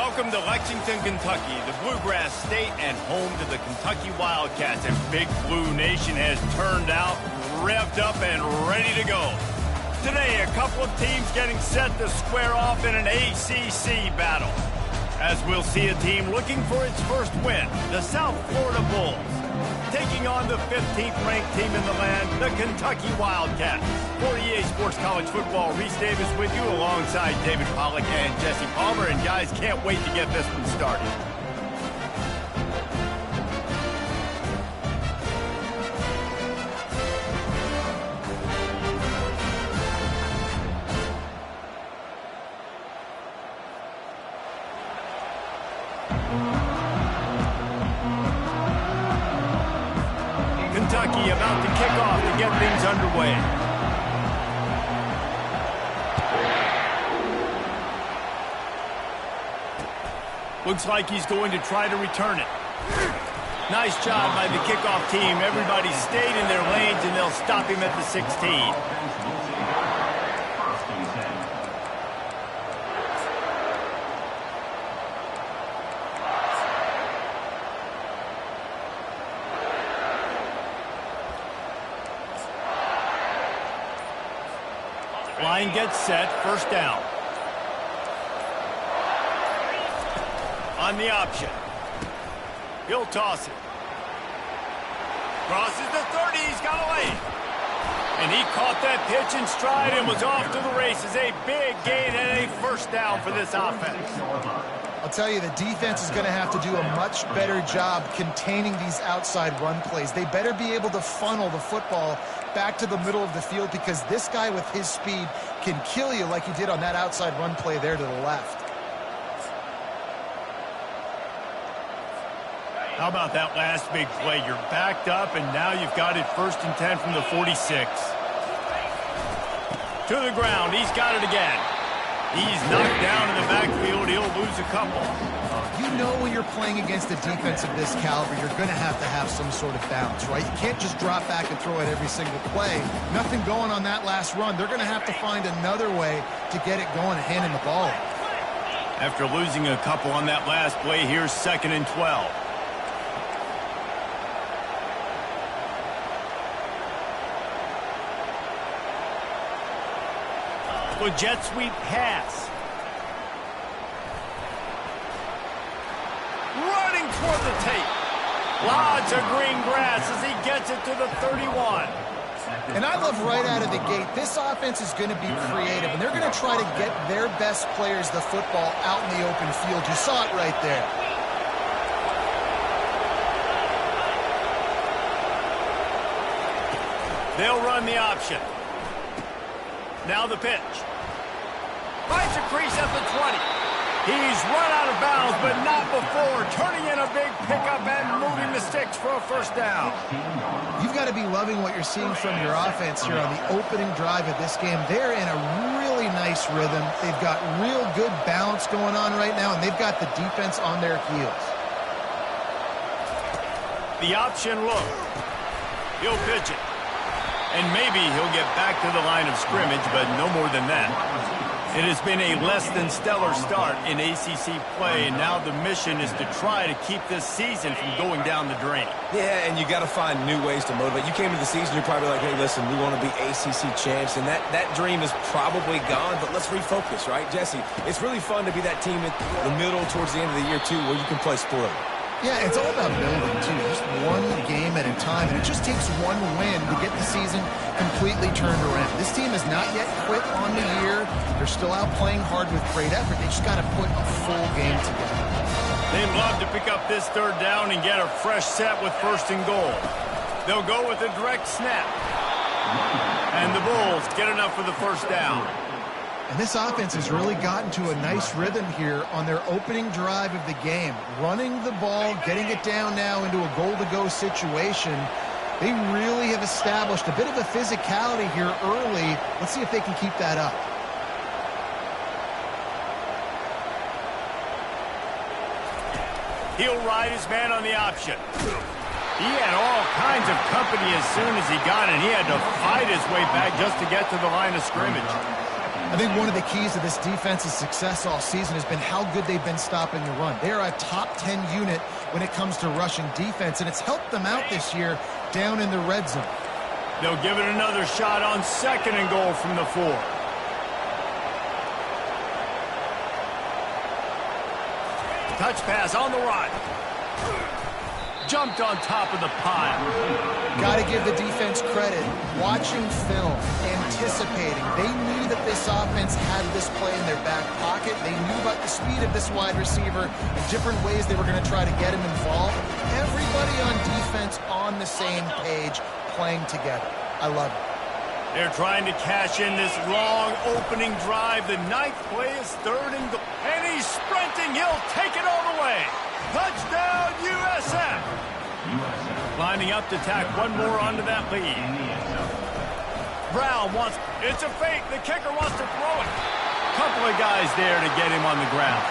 Welcome to Lexington, Kentucky, the Bluegrass State and home to the Kentucky Wildcats. And Big Blue Nation has turned out, revved up, and ready to go. Today, a couple of teams getting set to square off in an ACC battle. As we'll see a team looking for its first win, the South Florida Bulls, taking on the 15th-ranked team in the land, the Kentucky Wildcats. For EA Sports College Football, Reese Davis with you alongside David Pollack and Jesse Palmer. And guys, can't wait to get this one started. Kentucky about to kick off to get things underway. Looks like he's going to try to return it. Nice job by the kickoff team. Everybody stayed in their lanes, and they'll stop him at the 16. Line gets set, first down. On the option. He'll toss it. Crosses the 30, he's got a lane. And he caught that pitch in stride and was off to the races. A big gain and a first down for this offense. I'll tell you, the defense is going to have to do a much better job containing these outside run plays. They better be able to funnel the football back to the middle of the field, because this guy with his speed can kill you like he did on that outside run play there to the left. How about that last big play? You're backed up, and now you've got it 1st and 10 from the 46. To the ground. He's got it again. He's knocked down in the backfield. He'll lose a couple. You know, when you're playing against a defense of this caliber, you're going to have some sort of bounce, right? You can't just drop back and throw it every single play. Nothing going on that last run. They're going to have to find another way to get it going and handing the ball. After losing a couple on that last play, here's 2nd and 12. A jet sweep pass. Running toward the tape. Lots of green grass as he gets it to the 31. And I love right out of the gate, this offense is going to be creative, and they're going to try to get their best players the football out in the open field. You saw it right there. They'll run the option. Now the pitch. Finds a crease at the 20. He's run out of bounds, but not before. Turning in a big pickup and moving the sticks for a first down. You've got to be loving what you're seeing from your offense here on the opening drive of this game. They're in a really nice rhythm. They've got real good balance going on right now, and they've got the defense on their heels. The option look. He'll pitch it. And maybe he'll get back to the line of scrimmage, but no more than that. It has been a less than stellar start in ACC play, and now the mission is to try to keep this season from going down the drain. Yeah, and you got to find new ways to motivate. You came to the season, you're probably like, hey, listen, we want to be ACC champs, and that dream is probably gone, but let's refocus, right, Jesse? It's really fun to be that team at the middle towards the end of the year, too, where you can play spoiler. Yeah, it's all about building, too. Just one game at a time, and it just takes one win to get the season completely turned around. This team has not yet quit on the year. They're still out playing hard with great effort. They just got to put a full game together. They'd love to pick up this 3rd down and get a fresh set with 1st and goal. They'll go with a direct snap. And the Bulls get enough for the first down. And this offense has really gotten to a nice rhythm here on their opening drive of the game. Running the ball, getting it down now into a goal-to-go situation. They really have established a bit of a physicality here early. Let's see if they can keep that up. He'll ride his man on the option. He had all kinds of company as soon as he got it. He had to fight his way back just to get to the line of scrimmage. I think one of the keys to this defense's success all season has been how good they've been stopping the run. They are a top 10 unit when it comes to rushing defense, and it's helped them out this year down in the red zone. They'll give it another shot on 2nd and goal from the 4. Touch pass on the run. Jumped on top of the pile. Got to give the defense credit. Watching film, anticipating. They knew that this offense had this play in their back pocket. They knew about the speed of this wide receiver and different ways they were going to try to get him involved. Everybody on defense on the same page, playing together. I love it. They're trying to cash in this long opening drive. The 9th play is 3rd and goal. And he's sprinting. He'll take it all the way. Touchdown, USF. Lining up to tack one more onto that lead. Brown wants, it's a fake. The kicker wants to throw it. Couple of guys there to get him on the ground.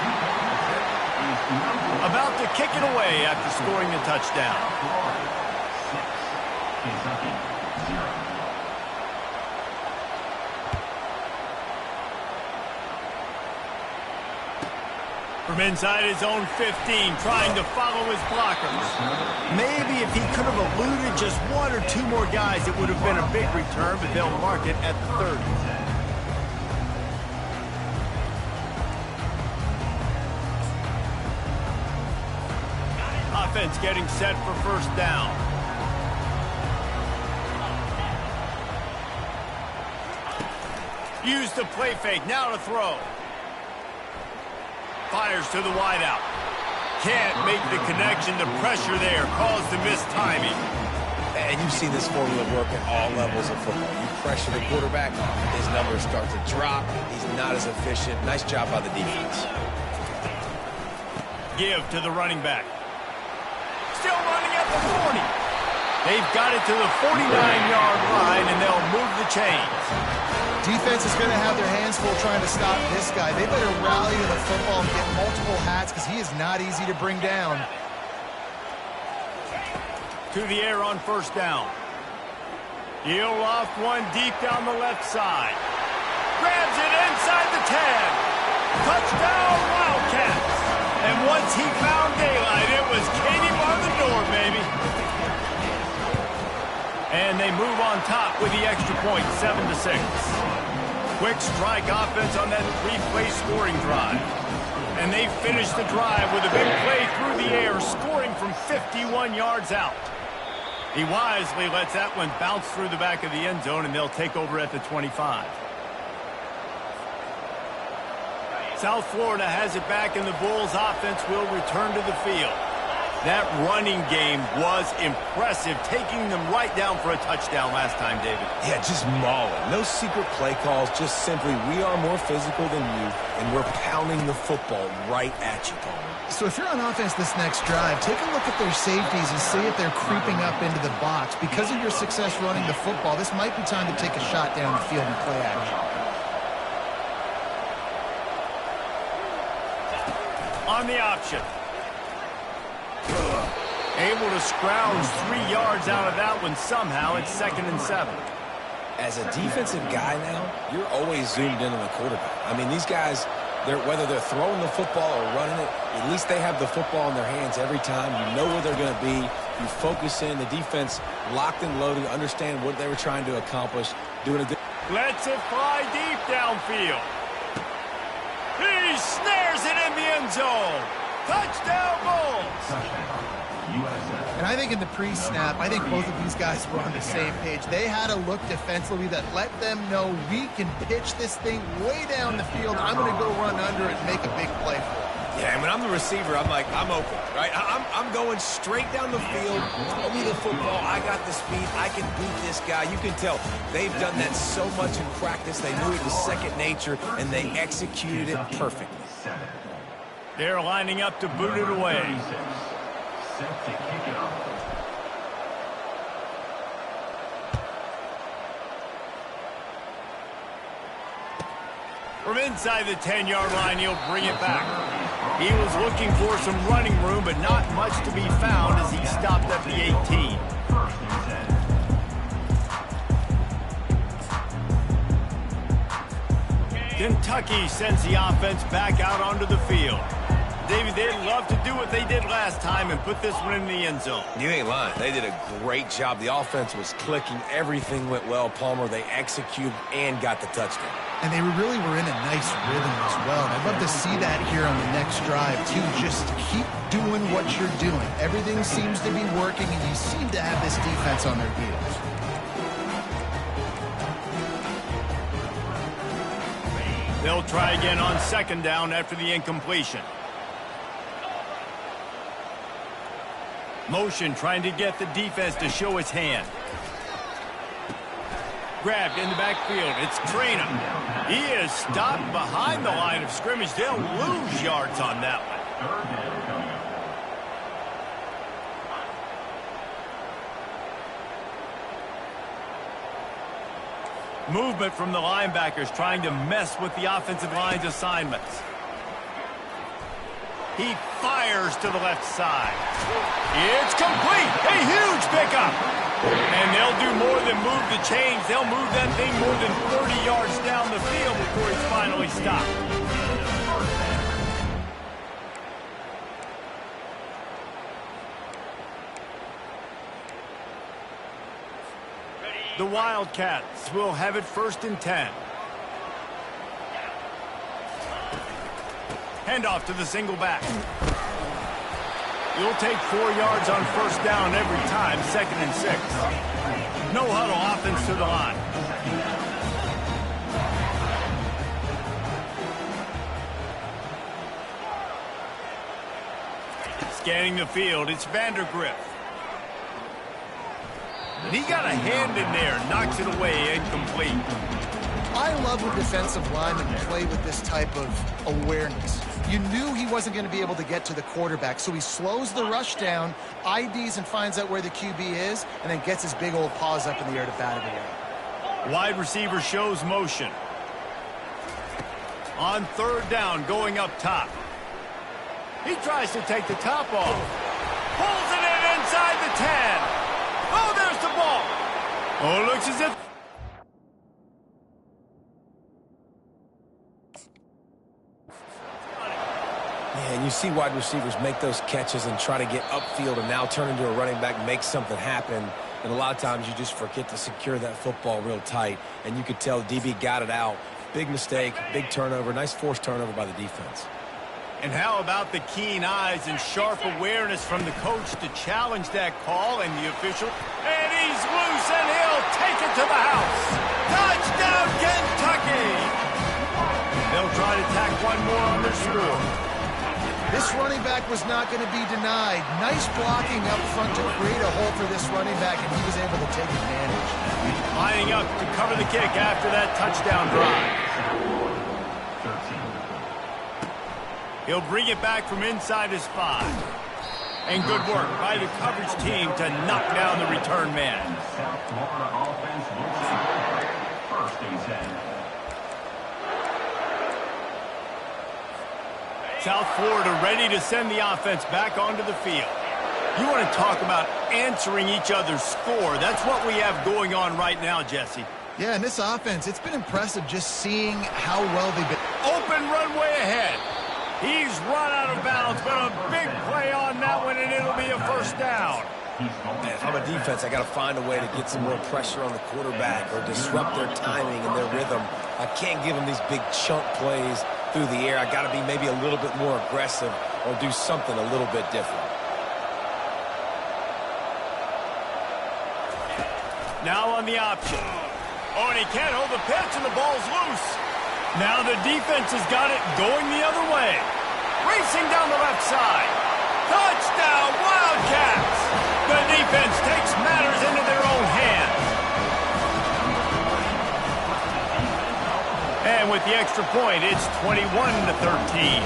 About to kick it away after scoring the touchdown. From inside his own 15, trying to follow his blockers. Maybe if he could have eluded just 1 or 2 more guys, it would have been a big return, but they'll mark it at the 30. Offense getting set for 1st down. Use the play fake, now to throw. Fires to the wideout. Can't make the connection. The pressure there caused the missed timing. And you've seen this formula work at all levels of football. You pressure the quarterback, his numbers start to drop. He's not as efficient. Nice job by the defense. Give to the running back. Still running at the 40. They've got it to the 49-yard line, and they'll move the chains. Defense is going to have their hands full trying to stop this guy. They better rally to the football and get multiple hats because he is not easy to bring down. To the air on 1st down. He'll loft one deep down the left side. Grabs it inside the 10. Touchdown, Wildcats. And once he found daylight, it was Katie on the door, baby. And they move on top with the extra point, 7-6. Quick strike offense on that 3-play scoring drive. And they finish the drive with a big play through the air, scoring from 51 yards out. He wisely lets that one bounce through the back of the end zone, and they'll take over at the 25. South Florida has it back, and the Bulls offense will return to the field. That running game was impressive, taking them right down for a touchdown last time, David. Yeah, just mauling. No secret play calls, just simply we are more physical than you, and we're pounding the football right at you, Paul. So if you're on offense this next drive, take a look at their safeties and see if they're creeping up into the box. Because of your success running the football, this might be time to take a shot down the field and play action. On the option. Able to scrounge 3 yards out of that one somehow. It's 2nd and 7. As a defensive guy now, you're always zoomed in on the quarterback. I mean, these guys, whether they're throwing the football or running it, at least they have the football in their hands every time. You know where they're going to be. You focus in. The defense locked and loaded, understand what they were trying to accomplish. Doing a good. Lets it fly deep downfield. He snares it in the end zone. Touchdown, Bulls. And I think in the pre-snap, I think both of these guys were on the same page. They had a look defensively that let them know we can pitch this thing way down the field. I'm going to go run under it and make a big play for it. Yeah, and when I'm the receiver, I'm like, I'm open, right? I'm going straight down the field. Throw me the football. I got the speed. I can beat this guy. You can tell they've done that so much in practice. They knew it was second nature, and they executed it perfectly. They're lining up to boot it away. Set to kick it off. From inside the 10-yard line, he'll bring it back. He was looking for some running room, but not much to be found as he stopped at the 18. Kentucky sends the offense back out onto the field. David, they'd love to do what they did last time and put this one in the end zone. You ain't lying. They did a great job. The offense was clicking. Everything went well. Palmer, they executed and got the touchdown. And they really were in a nice rhythm as well. And I'd love to see that here on the next drive, too. Just keep doing what you're doing. Everything seems to be working, and you seem to have this defense on their heels. They'll try again on second down after the incompletion. Motion trying to get the defense to show its hand. Grabbed in the backfield. It's Traynor. He is stopped behind the line of scrimmage. They'll lose yards on that one. Movement from the linebackers trying to mess with the offensive line's assignments. He fires to the left side. It's complete. A huge pickup. And they'll do more than move the chains. They'll move that thing more than 30 yards down the field before he's finally stopped. The Wildcats will have it 1st and 10. Handoff to the single back. You'll take 4 yards on 1st down every time, 2nd and 6. No huddle offense to the line. Scanning the field, it's Vandergrift. He got a hand in there, knocks it away, incomplete. I love when defensive linemen play with this type of awareness. You knew he wasn't going to be able to get to the quarterback, so he slows the rush down, IDs and finds out where the QB is, and then gets his big old paws up in the air to bat it away. Wide receiver shows motion. On 3rd down, going up top. He tries to take the top off. Pulls it in inside the 10. Oh, there's the ball. Oh, it looks as if... And you see wide receivers make those catches and try to get upfield and now turn into a running back, make something happen. And a lot of times you just forget to secure that football real tight. And you could tell the DB got it out. Big mistake, big turnover, nice forced turnover by the defense. And how about the keen eyes and sharp awareness from the coach to challenge that call and the official? And he's loose and he'll take it to the house. Touchdown, Kentucky! They'll try to tack one more on their score. This running back was not going to be denied. Nice blocking up front to create a hole for this running back, and he was able to take advantage. Lining up to cover the kick after that touchdown drive. He'll bring it back from inside his 5. And good work by the coverage team to knock down the return man. South Florida ready to send the offense back onto the field. You want to talk about answering each other's score. That's what we have going on right now, Jesse. Yeah, and this offense, it's been impressive just seeing how well they've been. Open runway ahead. He's run out of bounds, but a big play on that one, and it'll be a 1st down. If I'm a defense, I got to find a way to get some more pressure on the quarterback or disrupt their timing and their rhythm. I can't give them these big chunk plays through the air. I got to be maybe a little bit more aggressive or do something a little bit different. Now on the option. Oh, and he can't hold the pitch, and the ball's loose. Now the defense has got it going the other way. Racing down the left side. Touchdown, Wildcats! The defense takes matters into their own hands. And with the extra point, it's 21-13.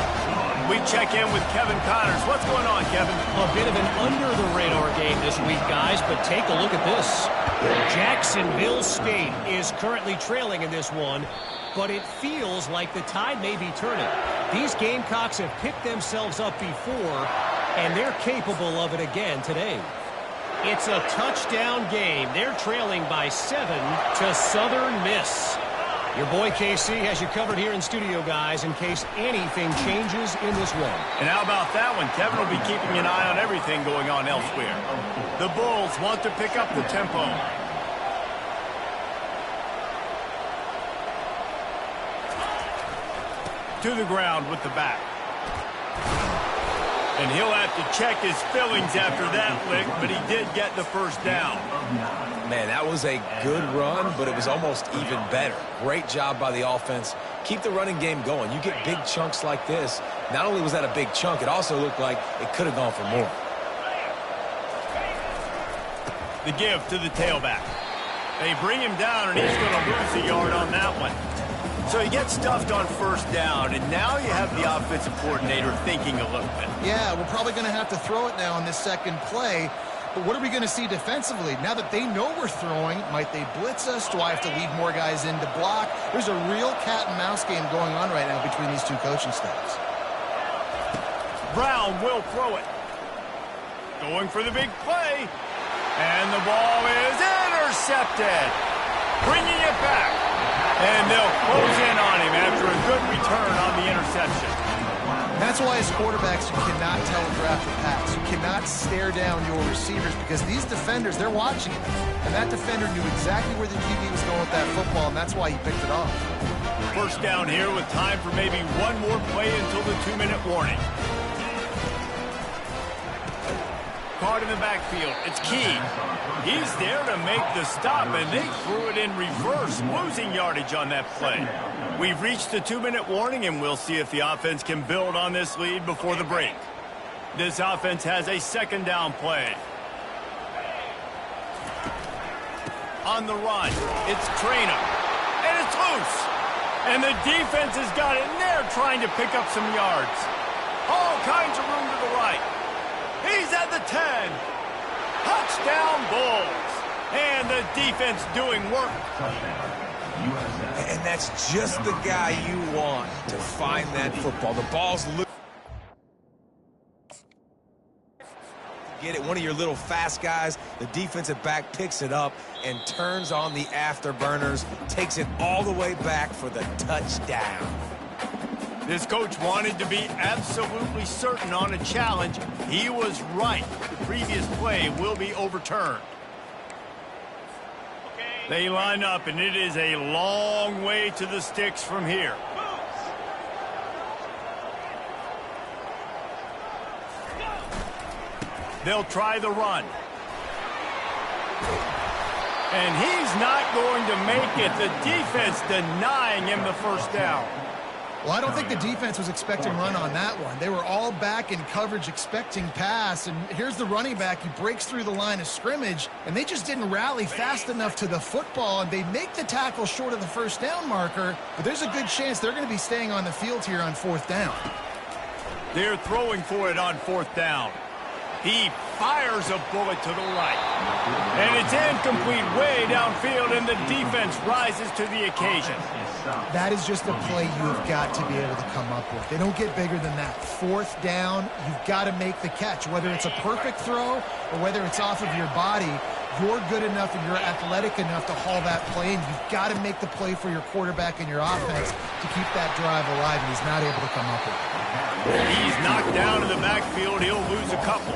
We check in with Kevin Connors. What's going on, Kevin? A bit of an under-the-radar game this week, guys, but take a look at this. Jacksonville State is currently trailing in this one, but it feels like the tide may be turning. These Gamecocks have picked themselves up before, and they're capable of it again today. It's a touchdown game. They're trailing by 7 to Southern Miss. Your boy KC has you covered here in studio, guys, in case anything changes in this one. And how about that one? Kevin will be keeping an eye on everything going on elsewhere. The Bulls want to pick up the tempo. To the ground with the back. And he'll have to check his fillings after that lick, but he did get the first down. Man, that was a good run, but it was almost even better. Great job by the offense. Keep the running game going. You get big chunks like this. Not only was that a big chunk, it also looked like it could have gone for more. The give to the tailback. They bring him down, and he's going to lose a yard on that one. So he gets stuffed on first down, and now you have the offensive coordinator thinking a little bit. Yeah, we're probably going to have to throw it now on this second play. But what are we going to see defensively? Now that they know we're throwing, might they blitz us? Do I have to leave more guys in to block? There's a real cat and mouse game going on right now between these two coaching staffs. Brown will throw it. Going for the big play. And the ball is intercepted. Bringing it back. And they'll close in on him after a good return on the interception. That's why as quarterbacks you cannot telegraph the pass. You cannot stare down your receivers because these defenders, they're watching it. And that defender knew exactly where the QB was going with that football, and that's why he picked it off. First down here with time for maybe one more play until the 2-minute warning. Caught in the backfield. It's Key. He's there to make the stop, and they threw it in reverse, losing yardage on that play. We've reached the 2-minute warning, and we'll see if the offense can build on this lead before the break. This offense has a second down play. On the run, it's Trainer, and it's loose. And the defense has got it, and they're trying to pick up some yards. All kinds of room to the right. He's at the 10. Touchdown Bulls. And the defense doing work. And that's just the guy you want to find that football. The ball's loose. Get it, one of your little fast guys. The defensive back picks it up and turns on the afterburners. Takes it all the way back for the touchdown. This coach wanted to be absolutely certain on a challenge. He was right. The previous play will be overturned. They line up, and it is a long way to the sticks from here. They'll try the run. And he's not going to make it. The defense denying him the first down. Well, I don't think the defense was expecting run on that one. They were all back in coverage expecting pass, and here's the running back. He breaks through the line of scrimmage, and they just didn't rally fast enough to the football, and they make the tackle short of the first down marker, but there's a good chance they're going to be staying on the field here on fourth down. They're throwing for it on fourth down. He fires a bullet to the right. And it's incomplete way downfield, and the defense rises to the occasion. That is just a play you have got to be able to come up with. They don't get bigger than that. Fourth down, you've got to make the catch. Whether it's a perfect throw or whether it's off of your body, you're good enough and you're athletic enough to haul that play, and you've got to make the play for your quarterback and your offense to keep that drive alive, and he's not able to come up with it. He's knocked down in the backfield. He'll lose a couple.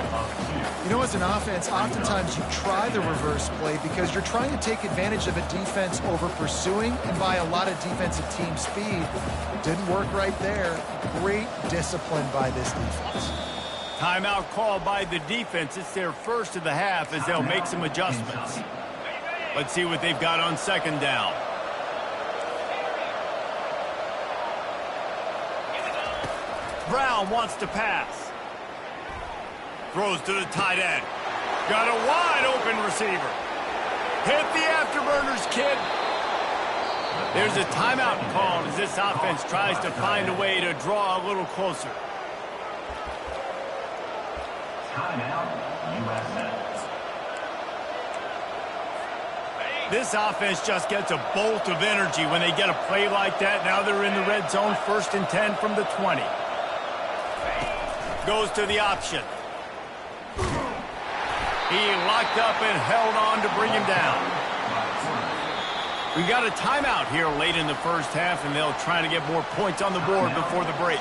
You know, as an offense, oftentimes you try the reverse play because you're trying to take advantage of a defense over pursuing and by a lot of defensive team speed. Didn't work right there. Great discipline by this defense. Timeout called by the defense. It's their first of the half as they'll make some adjustments. Let's see what they've got on second down. Brown wants to pass. Throws to the tight end. Got a wide open receiver. Hit the afterburners, kid. There's a timeout called as this offense tries to find a way to draw a little closer. This offense just gets a bolt of energy when they get a play like that. Now they're in the red zone, 1st and 10 from the 20. Goes to the option. He locked up and held on to bring him down. We got a timeout here late in the first half, and they'll try to get more points on the board before the break.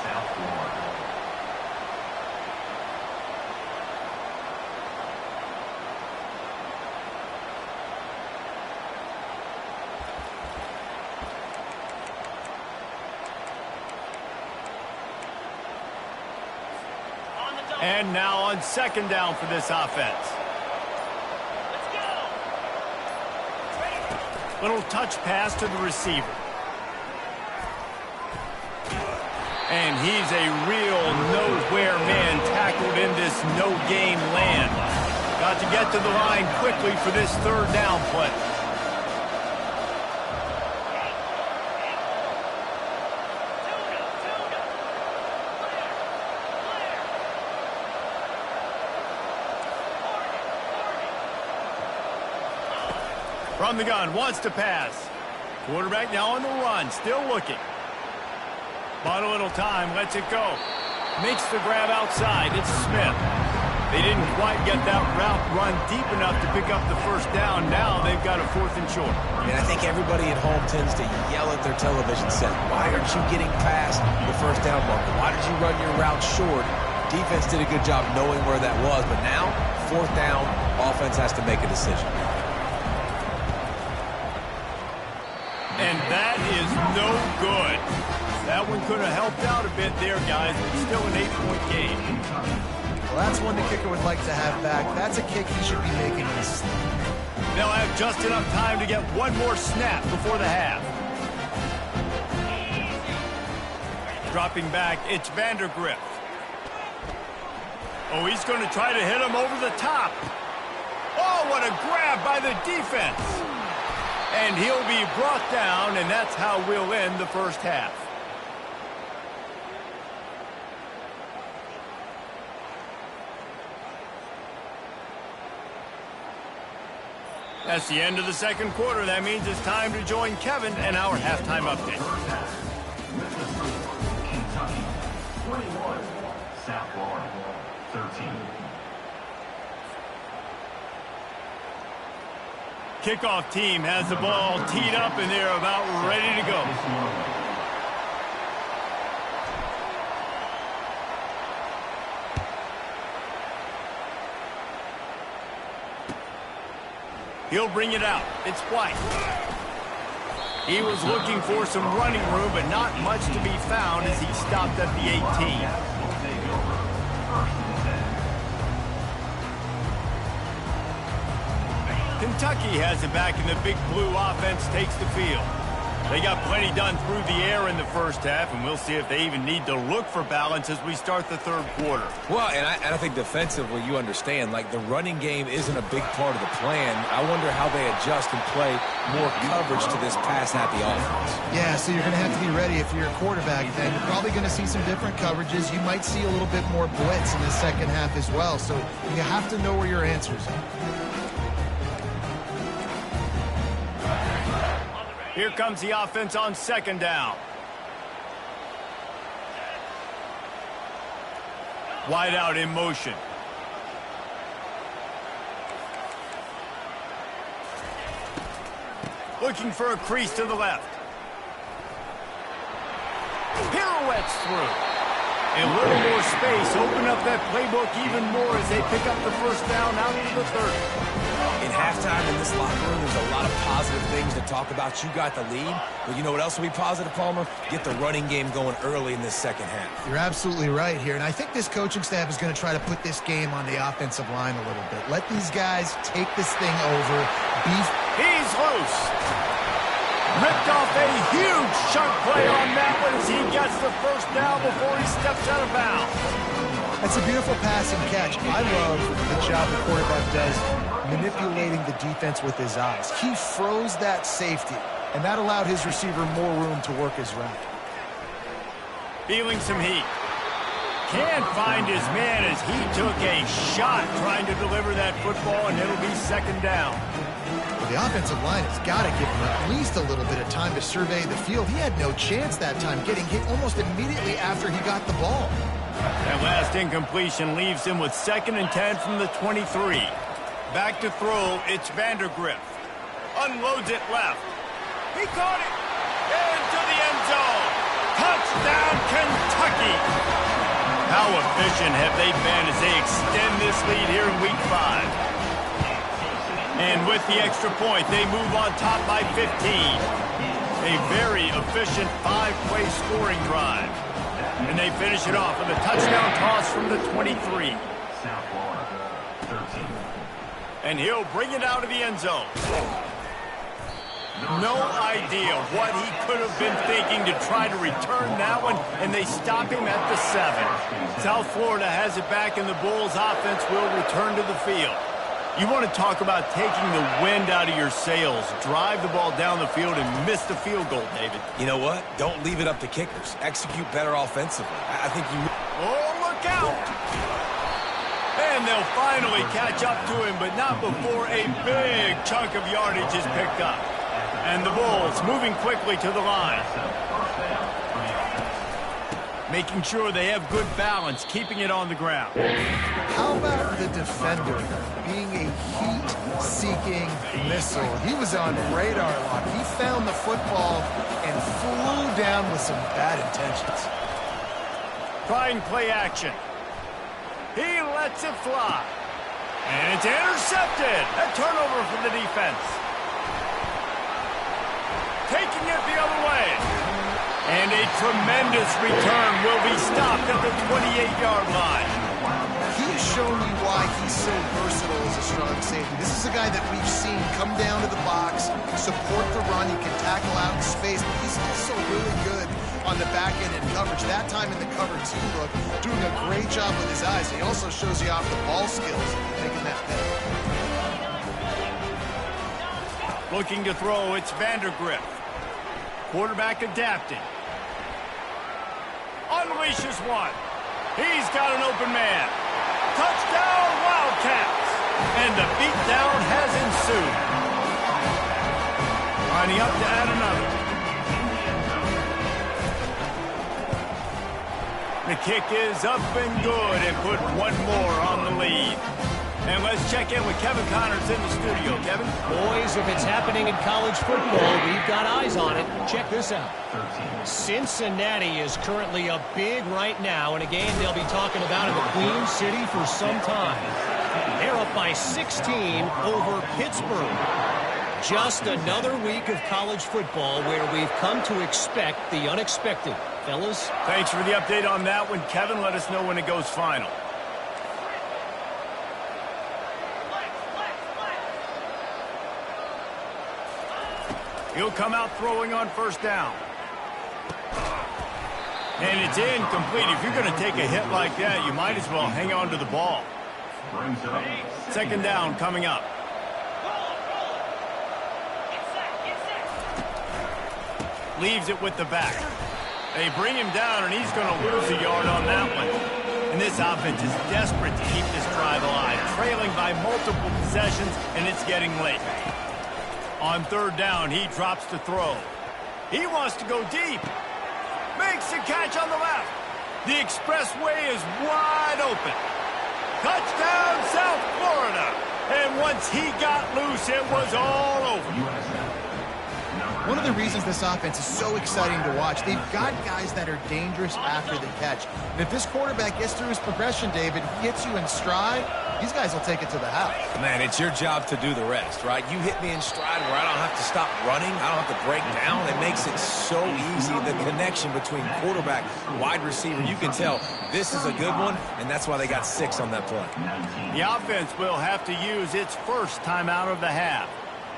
And now on second down for this offense. Little touch pass to the receiver. And he's a real nowhere man tackled in this no-gain land. Got to get to the line quickly for this third down play. From the gun, wants to pass. Quarterback now on the run, still looking. Bought a little time, lets it go. Makes the grab outside, it's Smith. They didn't quite get that route run deep enough to pick up the first down. Now they've got a 4th and short. And I think everybody at home tends to yell at their television set. Why aren't you getting past the first down marker? Why did you run your route short? Defense did a good job knowing where that was, but now, 4th down, offense has to make a decision. And that is no good. That one could have helped out a bit there, guys, but still an 8-point game. Well, that's one the kicker would like to have back. That's a kick he should be making this. They'll have just enough time to get one more snap before the half. Dropping back, it's Vandergrift. Oh, he's going to try to hit him over the top. Oh, what a grab by the defense. And he'll be brought down, and that's how we'll end the first half. That's the end of the second quarter. That means it's time to join Kevin and our halftime update. 21, South Florida, 13. Kickoff team has the ball teed up, and they're about ready to go. He'll bring it out. It's White. He was looking for some running room, but not much to be found as he stopped at the 18. Kentucky has it back, and the Big Blue offense takes the field. They got plenty done through the air in the first half, and we'll see if they even need to look for balance as we start the third quarter. Well, and I think defensively, you understand, like the running game isn't a big part of the plan. I wonder how they adjust and play more coverage to this pass-happy offense. Yeah, so you're going to have to be ready if you're a quarterback. Then you're probably going to see some different coverages. You might see a little bit more blitz in the second half as well. So you have to know where your answers are. Here comes the offense on second down. Wide out in motion. Looking for a crease to the left. Pirouettes through. A little more space. Open up that playbook even more as they pick up the first down out into the third. In halftime in this locker room, there's a lot of positive things to talk about. You got the lead, but you know what else will be positive, Palmer? Get the running game going early in this second half. You're absolutely right here, and I think this coaching staff is going to try to put this game on the offensive line a little bit. Let these guys take this thing over. He's loose. Ripped off a huge chunk play on that one as he gets the first down before he steps out of bounds. That's a beautiful pass and catch. I love the job the quarterback does manipulating the defense with his eyes. He froze that safety, and that allowed his receiver more room to work his route. Feeling some heat. Can't find his man as he took a shot trying to deliver that football, and it'll be second down. Well, the offensive line has got to give him at least a little bit of time to survey the field. He had no chance that time, getting hit almost immediately after he got the ball. That last incompletion leaves him with 2nd and 10 from the 23. Back to throw, it's Vandergrift. Unloads it left. He caught it. Into the end zone. Touchdown, Kentucky. How efficient have they been as they extend this lead here in Week 5? And with the extra point, they move on top by 15. A very efficient 5-play scoring drive. And they finish it off with a touchdown toss from the 23. South Florida, 13. And he'll bring it out of the end zone. No idea what he could have been thinking to try to return that one, and they stop him at the 7. South Florida has it back, and the Bulls offense will return to the field. You want to talk about taking the wind out of your sails. Drive the ball down the field and miss the field goal, David. You know what? Don't leave it up to kickers. Execute better offensively. I think you... Oh, look out! And they'll finally catch up to him, but not before a big chunk of yardage is picked up. And the Bulls moving quickly to the line. Making sure they have good balance, keeping it on the ground. How about the defender being a heat-seeking missile? He was on radar lock. He found the football and flew down with some bad intentions. Trying play action. He lets it fly. And it's intercepted. A turnover for the defense. Taking it the other way. And a tremendous return will be stopped at the 28-yard line. He's shown me why he's so versatile as a strong safety. This is a guy that we've seen come down to the box, support the run. He can tackle out in space, but he's also really good on the back end in coverage. That time in the cover 2 look, doing a great job with his eyes. He also shows you off the ball skills, making that pay. Looking to throw, it's Vandergrift. Quarterback adapting. Unleashes one. He's got an open man. Touchdown, Wildcats. And the beatdown has ensued. Lining up to add another. The kick is up and good and put one more on the lead. And let's check in with Kevin Connors in the studio. Kevin? Boys, if it's happening in college football, we've got eyes on it. Check this out. Cincinnati is currently up big right now in a game they'll be talking about in the Queen City for some time. They're up by 16 over Pittsburgh. Just another week of college football where we've come to expect the unexpected. Fellas? Thanks for the update on that one, Kevin. Let us know when it goes final. He'll come out throwing on first down. And it's incomplete. If you're going to take a hit like that, you might as well hang on to the ball. Second down coming up. Leaves it with the back. They bring him down, and he's going to lose a yard on that one. And this offense is desperate to keep this drive alive, trailing by multiple possessions, and it's getting late. On third down, he drops to throw. He wants to go deep. Makes a catch on the left. The expressway is wide open. Touchdown, South Florida. And once he got loose, it was all over. One of the reasons this offense is so exciting to watch, they've got guys that are dangerous after the catch. And if this quarterback gets through his progression, David, he hits you in stride, these guys will take it to the house. Man, it's your job to do the rest, right? You hit me in stride where I don't have to stop running. I don't have to break down. It makes it so easy, the connection between quarterback, wide receiver. You can tell this is a good one, and that's why they got 6 on that play. The offense will have to use its first timeout of the half.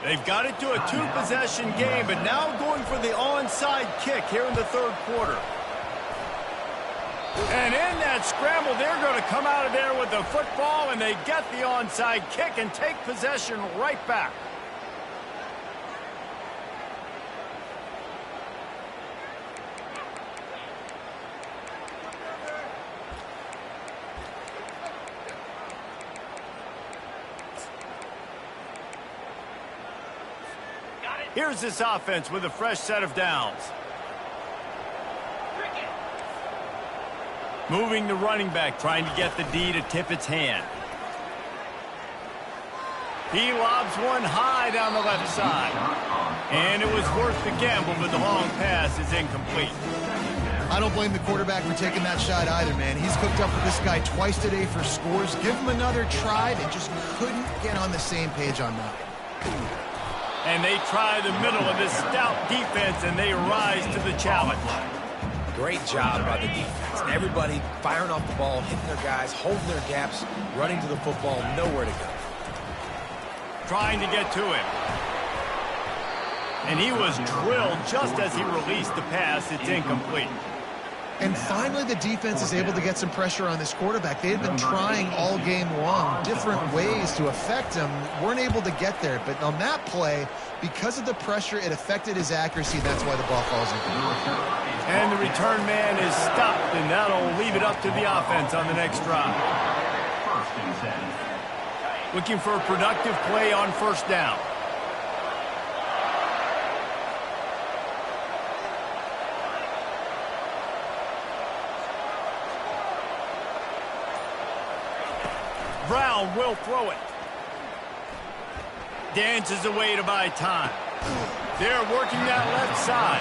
They've got it to a 2-possession game, but now going for the onside kick here in the third quarter. And in that scramble, they're going to come out of there with the football, and they get the onside kick and take possession right back. Here's this offense with a fresh set of downs. Moving the running back, trying to get the D to tip its hand. He lobs one high down the left side. And it was worth the gamble, but the long pass is incomplete. I don't blame the quarterback for taking that shot either, man. He's cooked up with this guy twice today for scores. Give him another try. They just couldn't get on the same page on that. And they try the middle of this stout defense, and they rise to the challenge. Great job by the defense. Everybody firing off the ball, hitting their guys, holding their gaps, running to the football, nowhere to go. Trying to get to him. And he was drilled just as he released the pass. It's incomplete. And finally, the defense is able to get some pressure on this quarterback. They had been trying all game long different ways to affect him. Weren't able to get there. But on that play, because of the pressure, it affected his accuracy. That's why the ball falls incomplete. And the return man is stopped, and that'll leave it up to the offense on the next drive. Looking for a productive play on first down. Brown will throw it. Dances away to buy time. They're working that left side.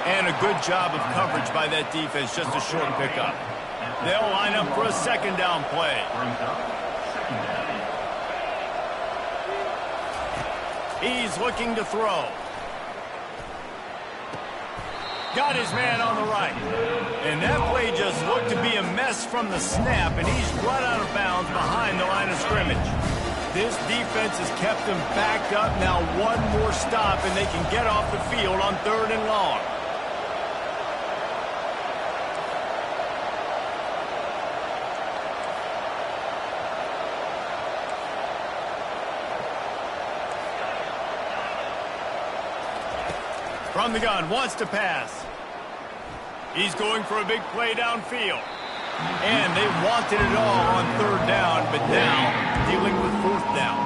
And a good job of coverage by that defense, just a short pickup. They'll line up for a second down play. He's looking to throw. Got his man on the right. And that play just looked to be a mess from the snap, and he's run out of bounds behind the line of scrimmage. This defense has kept them backed up. Now one more stop, and they can get off the field on 3rd and long. From the gun, wants to pass. He's going for a big play downfield. And they wanted it all on 3rd down, but now dealing with 4th down.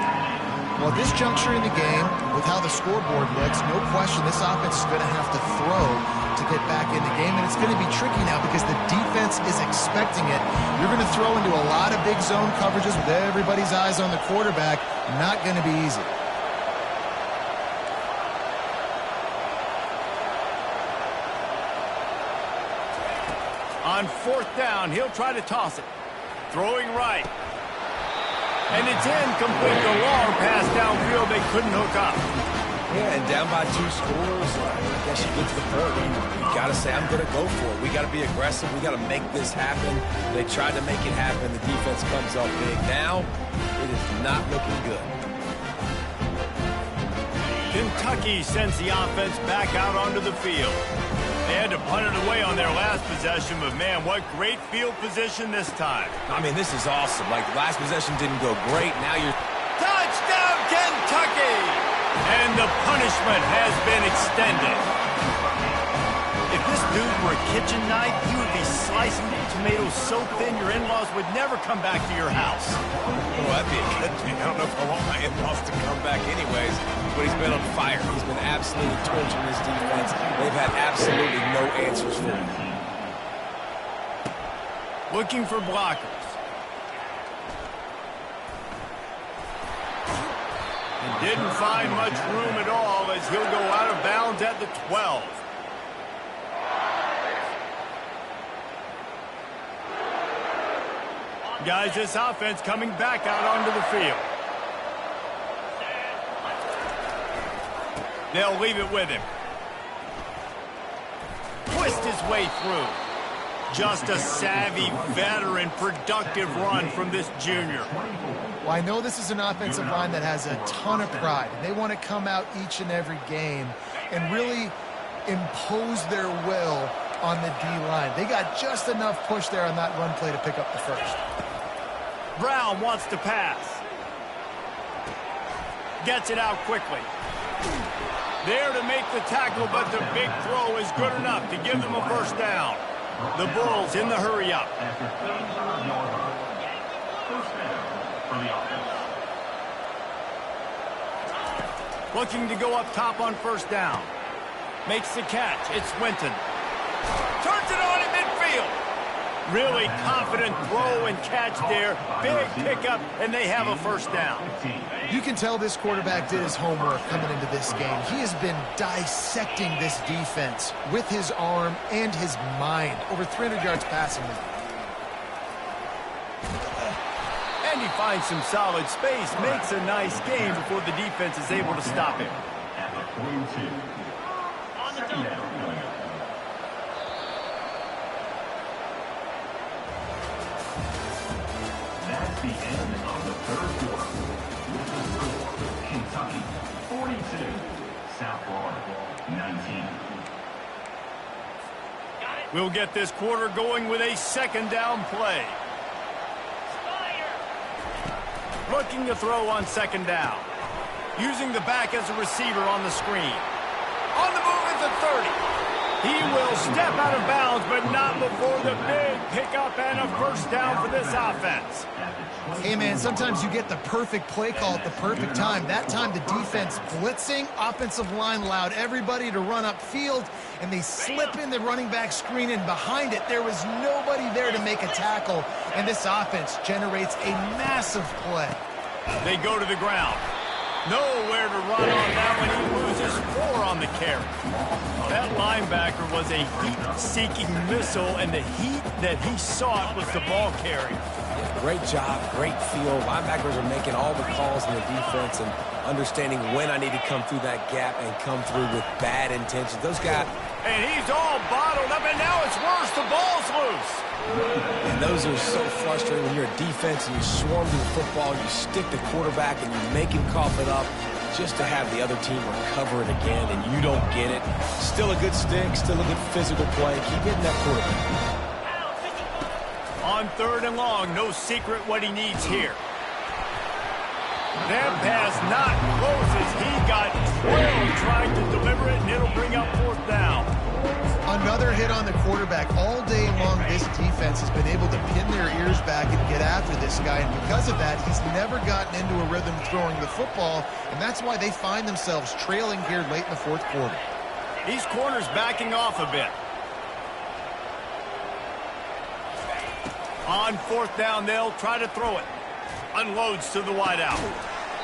Well, this juncture in the game, with how the scoreboard looks, no question this offense is going to have to throw to get back in the game. And it's going to be tricky now because the defense is expecting it. You're going to throw into a lot of big zone coverages with everybody's eyes on the quarterback. Not going to be easy. On 4th down, he'll try to toss it. Throwing right. And it's incomplete. The long pass downfield, they couldn't hook up. Yeah, and down by 2 scores, I guess you get to the point where you got to say, I'm going to go for it. We got to be aggressive. We got to make this happen. They tried to make it happen. The defense comes up big. Now, it is not looking good. Kentucky sends the offense back out onto the field. They had to punt it away on their last possession, but man, what great field position this time. I mean, this is awesome. Like, last possession didn't go great. Now you're... Touchdown, Kentucky! And the punishment has been extended. If this dude were a kitchen knife, he would be slicing tomatoes so thin your in-laws would never come back to your house. Well, that'd be a good thing. I don't know if I want my in-laws to come back anyways, but he's been on fire. He's been absolutely torching this defense. They've had absolutely no answers for him. Looking for blockers. And didn't find much room at all as he'll go out of bounds at the 12. Guys, this offense coming back out onto the field. They'll leave it with him. Twist his way through. Just a savvy, veteran, productive run from this junior. Well, I know this is an offensive line that has a ton of pride. They want to come out each and every game and really impose their will on the D-line. They got just enough push there on that run play to pick up the first. Brown wants to pass. Gets it out quickly. There to make the tackle, but the big throw is good enough to give them a first down. The Bulls in the hurry up. Looking to go up top on first down. Makes the catch. It's Winton. Turns it on in midfield. Really confident throw and catch there. Big pickup, and they have a first down. You can tell this quarterback did his homework coming into this game. He has been dissecting this defense with his arm and his mind. Over 300 yards passing now. And he finds some solid space, makes a nice game before the defense is able to stop him. At the 42. Second down. That's the end of the third quarter. With the score, Kentucky 42, South Florida 19. We'll get this quarter going with a second down play. Looking to throw on second down. Using the back as a receiver on the screen. On the move at the 30. He will step out of bounds, but not before the big pickup and a first down for this offense. Hey, man, sometimes you get the perfect play call at the perfect time. That time the defense blitzing, offensive line allowed everybody to run upfield, and they slip in the running back screen, and behind it there was nobody there to make a tackle, and this offense generates a massive play. They go to the ground. Nowhere to run on that one. He loses 4 on the carry. That linebacker was a heat-seeking missile, and the heat that he sought was the ball carrier. Great job, great feel. Linebackers are making all the calls in the defense and understanding when I need to come through that gap and come through with bad intentions. Those guys... And he's all bottled up, and now it's worse. The ball's loose. And those are so frustrating when you're a defense and you swarm to the football, you stick the quarterback and you make him cough it up just to have the other team recover it again, and you don't get it. Still a good stick, still a good physical play. Keep hitting that quarterback. On third and long, no secret what he needs here. That pass not close as he got twirled trying to deliver it, and it'll bring up fourth down. Another hit on the quarterback. All day long, this defense has been able to pin their ears back and get after this guy, and because of that, he's never gotten into a rhythm throwing the football, and that's why they find themselves trailing here late in the fourth quarter. These corners backing off a bit. On fourth down, they'll try to throw it. Unloads to the wideout.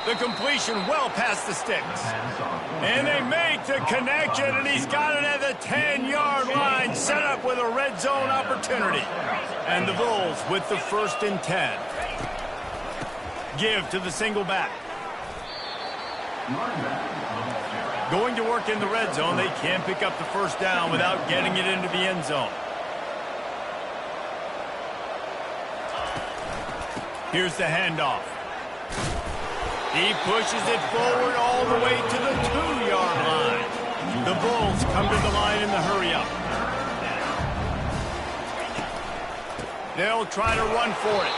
The completion well past the sticks. And they make the connection, and he's got it at the 10-yard line, set up with a red zone opportunity. And the Bulls with the 1st and 10. Give to the single back. Going to work in the red zone, they can't pick up the first down without getting it into the end zone. Here's the handoff. He pushes it forward all the way to the 2-yard line. The Bulls come to the line in the hurry-up. They'll try to run for it.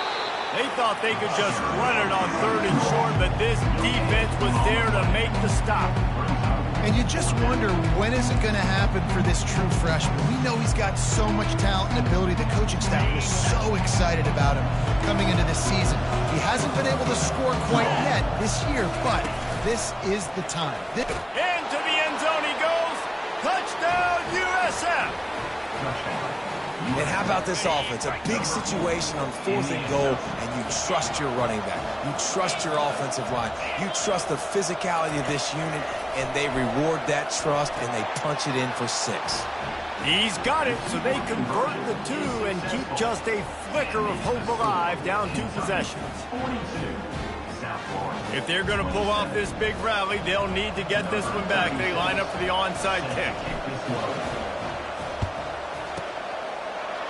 They thought they could just run it on 3rd and short, but this defense was there to make the stop. And you just wonder, when is it going to happen for this true freshman? We know he's got so much talent and ability. The coaching staff was so excited about him coming into this season. He hasn't been able to score quite yet this year, but this is the time. Into the end zone he goes. Touchdown, USF. And how about this offense? A big situation on 4th and goal, and you trust your running back. You trust your offensive line. You trust the physicality of this unit, and they reward that trust, and they punch it in for 6. He's got it, so they convert the 2 and keep just a flicker of hope alive, down 2 possessions. If they're going to pull off this big rally, they'll need to get this one back. They line up for the onside kick.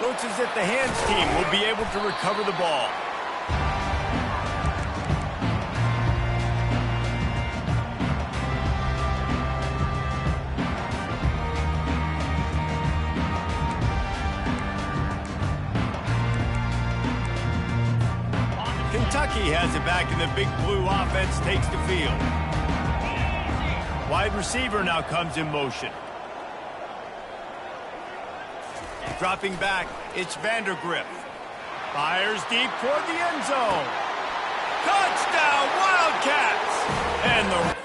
Looks as if the hands team will be able to recover the ball. Kentucky has it back, and the big blue offense takes the field. Wide receiver now comes in motion. Dropping back, it's Vandergrift. Fires deep toward the end zone. Touchdown, Wildcats! And the...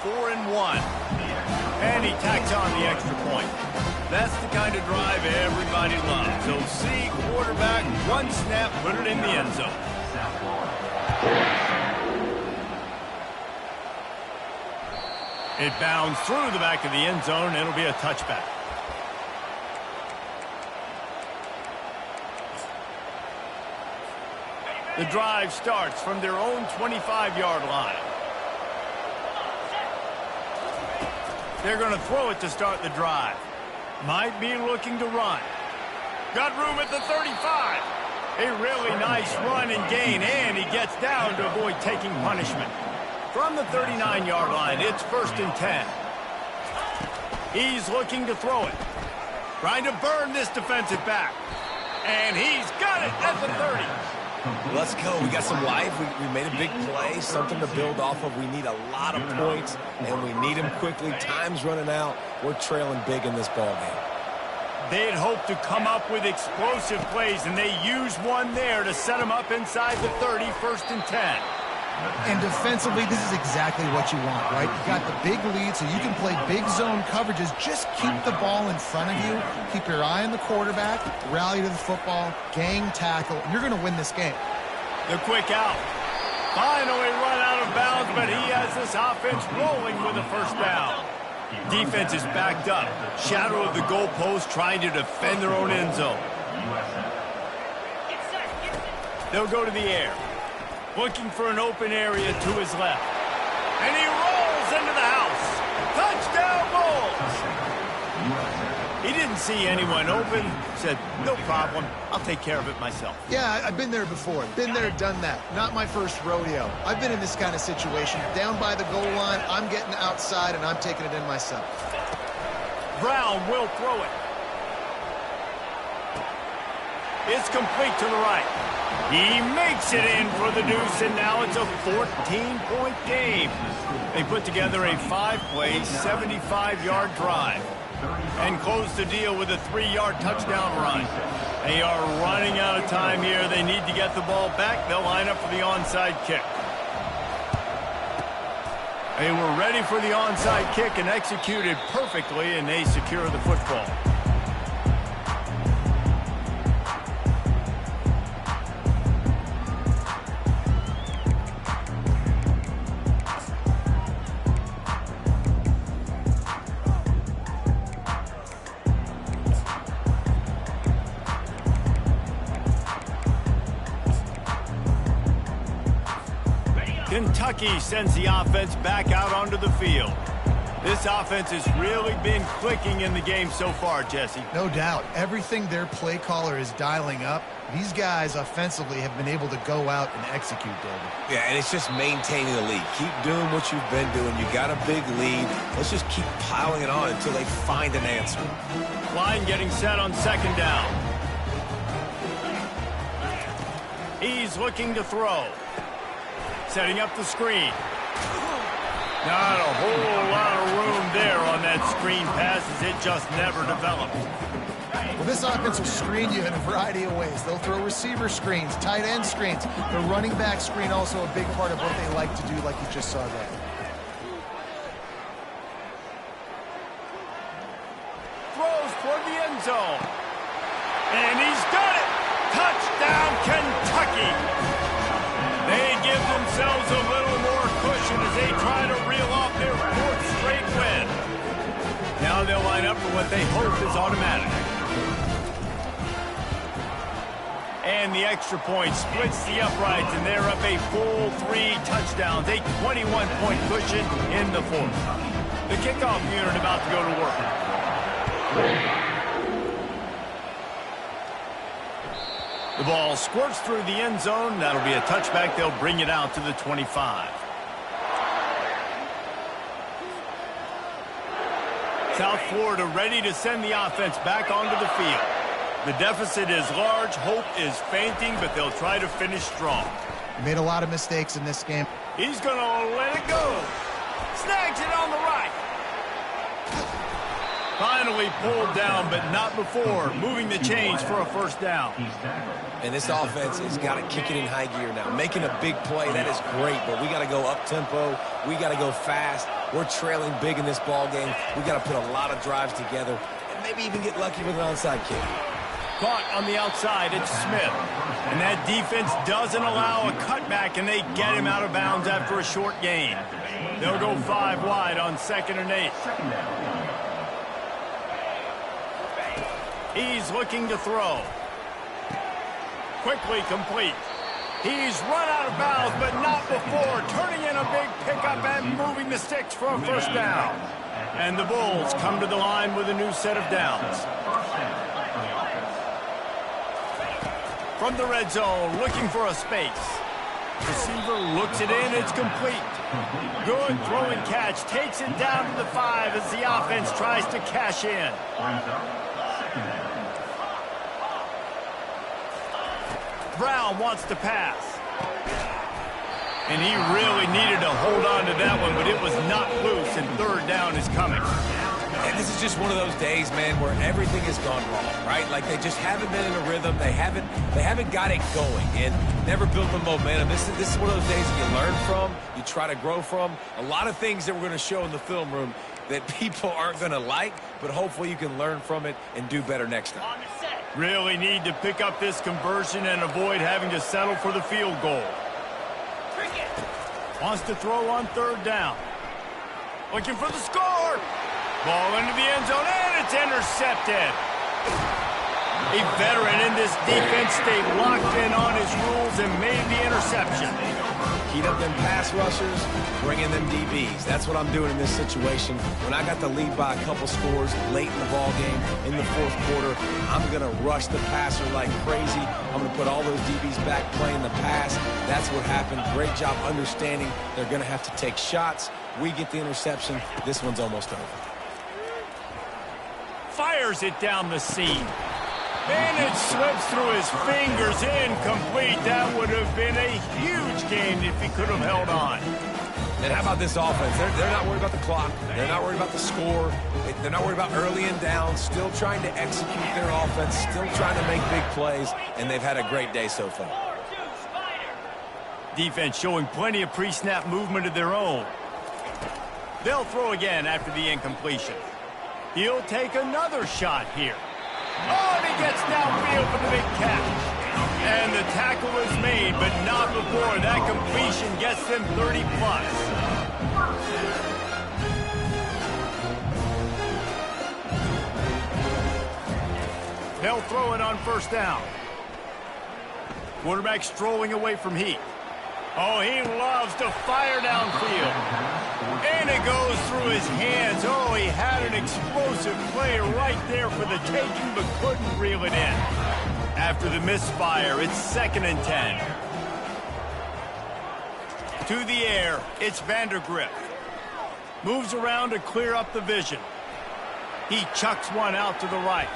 4-1. And he tacks on the extra point. That's the kind of drive everybody loves. So see quarterback, one snap, put it in the end zone. It bounds through the back of the end zone. It'll be a touchback. The drive starts from their own 25-yard line. They're going to throw it to start the drive. Might be looking to run. Got room at the 35. A really nice run and gain, and he gets down to avoid taking punishment. From the 39-yard line, it's 1st and 10. He's looking to throw it. Trying to burn this defensive back. And he's got it at the 30. Let's go. We got some life. We made a big play, something to build off of. We need a lot of points, and we need them quickly. Time's running out. We're trailing big in this ball game. They'd hoped to come up with explosive plays, and they used one there to set them up inside the 30, 1st and 10. And defensively, this is exactly what you want, right? You've got the big lead, so you can play big zone coverages. Just keep the ball in front of you. Keep your eye on the quarterback, rally to the football, gang tackle, and you're going to win this game. The quick out. Finally run out of bounds, but he has this offense rolling with a 1st down. Defense is backed up. Shadow of the goalpost trying to defend their own end zone. They'll go to the air. Looking for an open area to his left. And he rolls into the house. Touchdown Bulls! He didn't see anyone open. Said, no problem. I'll take care of it myself. Yeah, I've been there before. Been there, done that. Not my first rodeo. I've been in this kind of situation. Down by the goal line, I'm getting outside, and I'm taking it in myself. Brown will throw it. It's complete to the right. He makes it in for the deuce, and now it's a 14-point game. They put together a 5-play, 75-yard drive and close the deal with a 3-yard touchdown run. They are running out of time here. They need to get the ball back. They'll line up for the onside kick. They were ready for the onside kick and executed perfectly, and they secure the football. Kentucky sends the offense back out onto the field. This offense has really been clicking in the game so far, Jesse. No doubt. Everything their play caller is dialing up, these guys offensively have been able to go out and execute, David. Yeah, and it's just maintaining the lead. Keep doing what you've been doing. You got a big lead. Let's just keep piling it on until they find an answer. Line getting set on 2nd down. He's looking to throw. Setting up the screen. Not a whole lot of room there on that screen pass as it just never developed. Well, this offense will screen you in a variety of ways. They'll throw receiver screens, tight end screens. The running back screen also a big part of what they like to do, like you just saw there. Throws toward the end zone. And he's got it! Touchdown, Kentucky! They give themselves a little more cushion as they try to reel off their 4th straight win. Now they'll line up for what they hope is automatic. And the extra point splits the uprights, and they're up a full 3 touchdowns, a 21-point cushion in the 4th. The kickoff unit about to go to work. The ball squirts through the end zone. That'll be a touchback. They'll bring it out to the 25. South Florida ready to send the offense back onto the field. The deficit is large. Hope is fainting, but they'll try to finish strong. Made a lot of mistakes in this game. He's going to let it go. Snags it on the right. Finally pulled down, but not before moving the chains for a 1st down. And this offense has got to kick it in high gear now. Making a big play, that is great, but we got to go up-tempo We got to go fast. We're trailing big in this ball game. We got to put a lot of drives together and maybe even get lucky with an onside kick. Caught on the outside, it's Smith. And that defense doesn't allow a cutback, and they get him out of bounds after a short gain. They'll go 5 wide on 2nd and 8. He's looking to throw. Quickly complete. He's run out of bounds, but not before. Turning in a big pickup and moving the sticks for a first down. And the Bulls come to the line with a new set of downs. From the red zone, looking for a space. Receiver looks it in, it's complete. Good throw and catch, takes it down to the 5 as the offense tries to cash in. Brown wants to pass. And he really needed to hold on to that one, but it was not loose, and 3rd down is coming. And this is just one of those days, man, where everything has gone wrong, right? Like they just haven't been in a rhythm. They haven't got it going and never built the momentum. This is one of those days that you learn from, you try to grow from. A lot of things that we're going to show in the film room that people aren't going to like, but hopefully you can learn from it and do better next time. Really need to pick up this conversion and avoid having to settle for the field goal. Wants to throw on 3rd down. Looking for the score. Ball into the end zone, and it's intercepted. A veteran in this defense stayed locked in on his rules and made the interception. Heat up them pass rushers, bring in them DBs. That's what I'm doing in this situation. When I got the lead by a couple scores late in the ball game, in the 4th quarter, I'm going to rush the passer like crazy. I'm going to put all those DBs back playing the pass. That's what happened. Great job understanding they're going to have to take shots. We get the interception. This one's almost over. Fires it down the seam. And it slips through his fingers, incomplete. That would have been a huge gain if he could have held on. And how about this offense? They're not worried about the clock. They're not worried about the score. They're not worried about early and down. Still trying to execute their offense. Still trying to make big plays. And they've had a great day so far. Defense showing plenty of pre-snap movement of their own. They'll throw again after the incompletion. He'll take another shot here. Oh, and he gets downfield for the big catch. And the tackle is made, but not before that completion gets them 30-plus. They'll throw it on 1st down. Quarterback strolling away from Heat. Oh, he loves to fire downfield. And it goes through his hands. Oh, he had an explosive play right there for the taking, but couldn't reel it in. After the misfire, it's 2nd and 10. To the air, it's Vandergrift. Moves around to clear up the vision. He chucks one out to the right.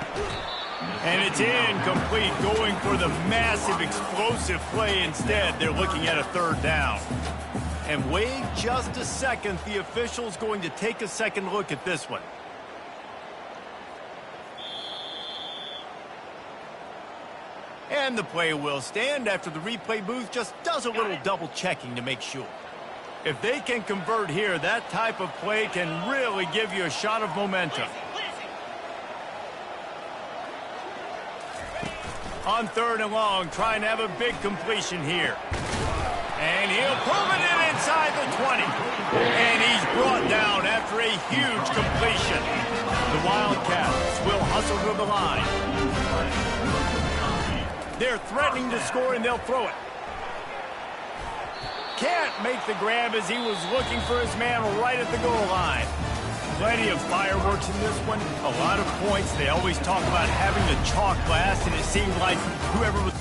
And it's incomplete, going for the massive explosive play instead. They're looking at a 3rd down. And wait just a second, the official's going to take a second look at this one. And the play will stand after the replay booth just does a little double checking to make sure. If they can convert here, that type of play can really give you a shot of momentum. On 3rd and long, trying to have a big completion here. And he'll pull it in inside the 20. And he's brought down after a huge completion. The Wildcats will hustle to the line. They're threatening to score, and they'll throw it. Can't make the grab as he was looking for his man right at the goal line. Plenty of fireworks in this one. A lot of points. They always talk about having the chalk glass, and it seemed like whoever was